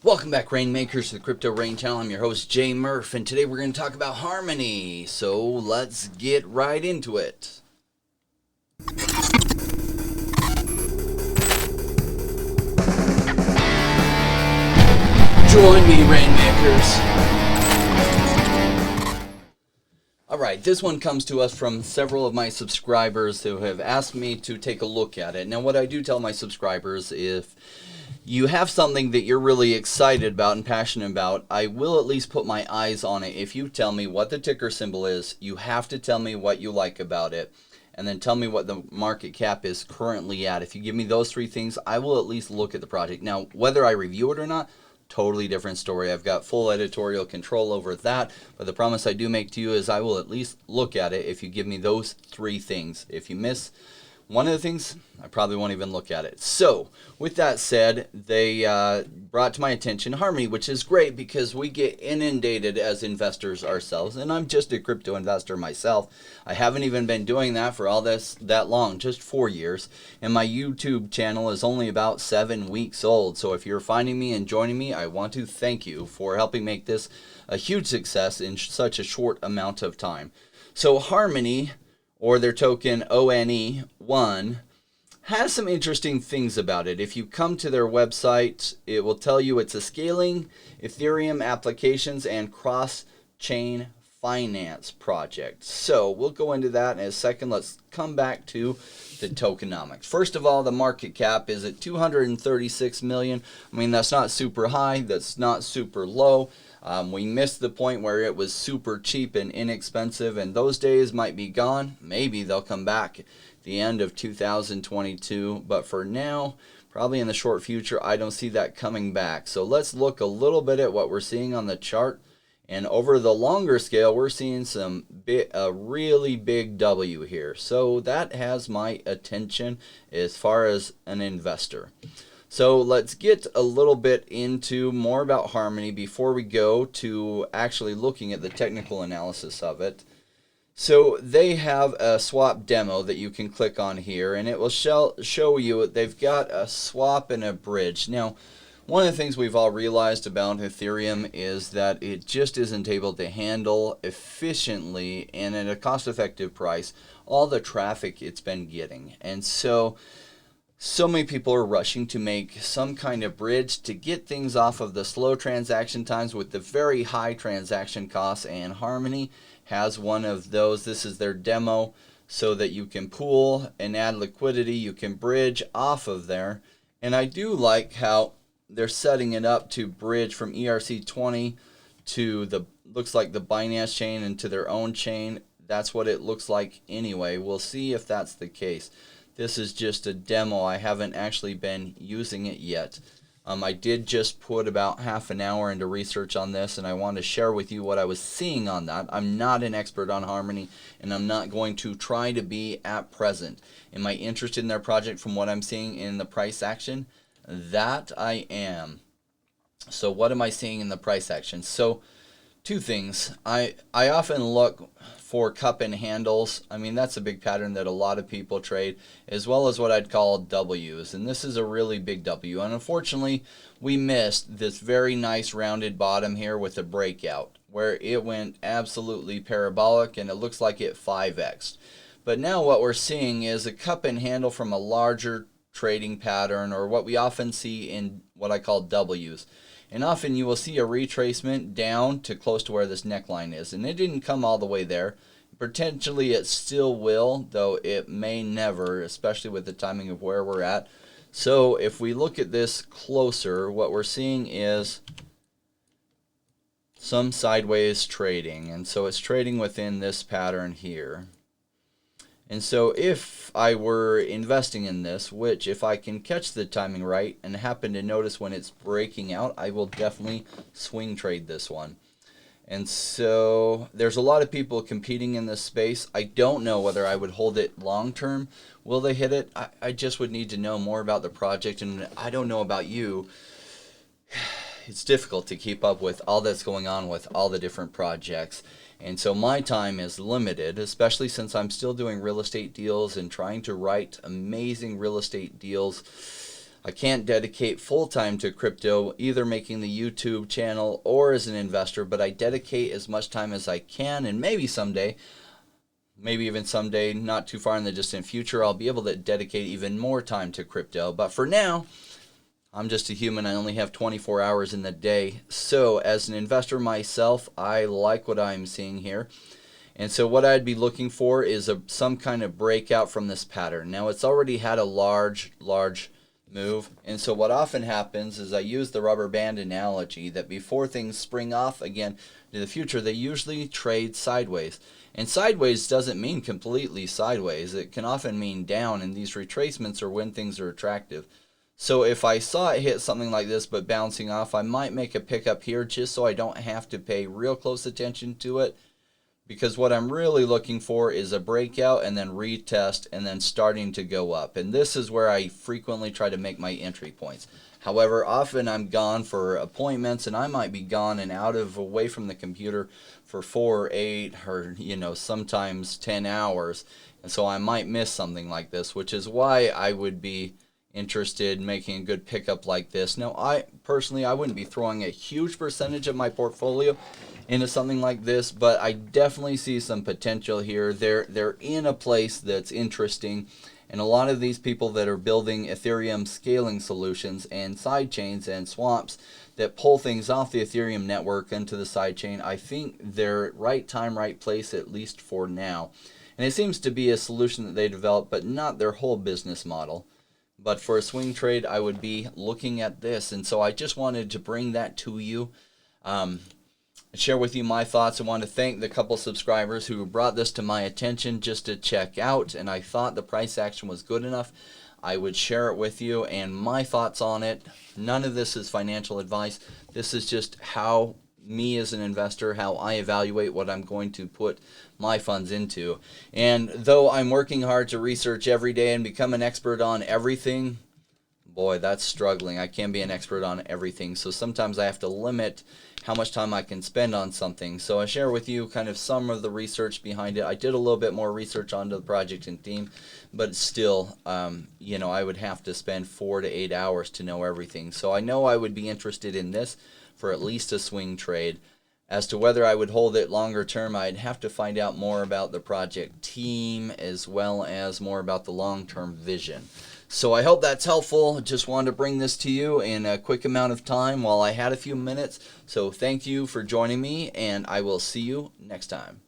Welcome back, Rainmakers, to the Crypto Rain Channel. I'm your host, Jay Murph, and today we're going to talk about Harmony. So let's get right into it. Join me, Rainmakers. Alright, this one comes to us from several of my subscribers who have asked me to take a look at it. Now, what I do tell my subscribers, if you have something that you're really excited about and passionate about, I will at least put my eyes on it. If you tell me what the ticker symbol is, you have to tell me what you like about it, and then tell me what the market cap is currently at. If you give me those three things, I will at least look at the project. Now, whether I review it or not, totally different story. I've got full editorial control over that, but the promise I do make to you is I will at least look at it if you give me those three things. If you miss one of the things, I probably won't even look at it. So, with that said, they brought to my attention Harmony, which is great because we get inundated as investors ourselves, and I'm just a crypto investor myself. I haven't even been doing that for all that long, just 4 years, and my YouTube channel is only about 7 weeks old. So if you're finding me and joining me, I want to thank you for helping make this a huge success in such a short amount of time. So Harmony, or their token ONE1, has some interesting things about it. If you come to their website, it will tell you it's a scaling Ethereum applications and cross-chain finance project. So we'll go into that in a second. Let's come back to the tokenomics. First of all, the market cap is at 236 million. I mean, that's not super high, that's not super low. We missed the point where it was super cheap and inexpensive, and those days might be gone. Maybe they'll come back at the end of 2022, but for now, probably in the short future, I don't see that coming back. So let's look a little bit at what we're seeing on the chart. And over the longer scale, we're seeing a really big W here. So that has my attention as far as an investor. So let's get a little bit into more about Harmony before we go to actually looking at the technical analysis of it. So they have a swap demo that you can click on here, and it will show you they've got a swap and a bridge. Now, one of the things we've all realized about Ethereum is that it just isn't able to handle efficiently and at a cost-effective price all the traffic it's been getting. And so many people are rushing to make some kind of bridge to get things off of the slow transaction times with the very high transaction costs, and Harmony has one of those. This is their demo so that you can pool and add liquidity. You can bridge off of there. And I do like how they're setting it up to bridge from ERC20 to looks like the Binance chain and to their own chain. That's what it looks like anyway. We'll see if that's the case. This is just a demo. I haven't actually been using it yet. I did just put about half an hour into research on this, and I want to share with you what I was seeing on that. I'm not an expert on Harmony, and I'm not going to try to be at present. Am I interested in their project from what I'm seeing in the price action? That I am. So what am I seeing in the price action? So two things. I often look for cup and handles. I mean, that's a big pattern that a lot of people trade, as well as what I'd call W's. And this is a really big W. And unfortunately, we missed this very nice rounded bottom here with a breakout, where it went absolutely parabolic, and it looks like it 5x'd. But now what we're seeing is a cup and handle from a larger trading pattern, or what we often see in what I call W's. And often you will see a retracement down to close to where this neckline is. And it didn't come all the way there. Potentially it still will, though it may never, especially with the timing of where we're at. So if we look at this closer, what we're seeing is some sideways trading. And so it's trading within this pattern here. And so if I were investing in this, which if I can catch the timing right and happen to notice when it's breaking out, I will definitely swing trade this one. And so there's a lot of people competing in this space. I don't know whether I would hold it long term. Will they hit it? I just would need to know more about the project, and I don't know about you. It's difficult to keep up with all that's going on with all the different projects. And so my time is limited, especially since I'm still doing real estate deals and trying to write amazing real estate deals. I can't dedicate full time to crypto, either making the YouTube channel or as an investor, but I dedicate as much time as I can, and maybe someday, maybe even someday, not too far in the distant future, I'll be able to dedicate even more time to crypto. But for now, I'm just a human. I only have 24 hours in the day. So as an investor myself, I like what I'm seeing here. And so what I'd be looking for is some kind of breakout from this pattern. Now, it's already had a large move. And so what often happens is I use the rubber band analogy that before things spring off again to the future, they usually trade sideways. And sideways doesn't mean completely sideways. It can often mean down, and these retracements are when things are attractive. So if I saw it hit something like this but bouncing off, I might make a pickup here just so I don't have to pay real close attention to it. Because what I'm really looking for is a breakout and then retest and then starting to go up. And this is where I frequently try to make my entry points. However, often I'm gone for appointments, and I might be gone and away from the computer for 4, 8, or sometimes 10 hours. And so I might miss something like this, which is why I would be interested in making a good pickup like this. Now, I wouldn't be throwing a huge percentage of my portfolio into something like this, but I definitely see some potential here. They're in a place that's interesting, and a lot of these people that are building Ethereum scaling solutions and sidechains and swaps that pull things off the Ethereum network into the sidechain, I think they're right time, right place, at least for now. And it seems to be a solution that they developed, but not their whole business model. But for a swing trade, I would be looking at this. And so I just wanted to bring that to you, and share with you my thoughts. I want to thank the couple subscribers who brought this to my attention just to check out. And I thought the price action was good enough, I would share it with you and my thoughts on it. None of this is financial advice. This is just how me as an investor, how I evaluate what I'm going to put my funds into. And though I'm working hard to research every day and become an expert on everything, boy, that's struggling. I can't be an expert on everything. So sometimes I have to limit how much time I can spend on something. So I share with you kind of some of the research behind it. I did a little bit more research onto the project and team, but still, I would have to spend 4 to 8 hours to know everything. So I know I would be interested in this for at least a swing trade. As to whether I would hold it longer term, I'd have to find out more about the project team as well as more about the long-term vision. So I hope that's helpful. Just wanted to bring this to you in a quick amount of time while I had a few minutes. So thank you for joining me, and I will see you next time.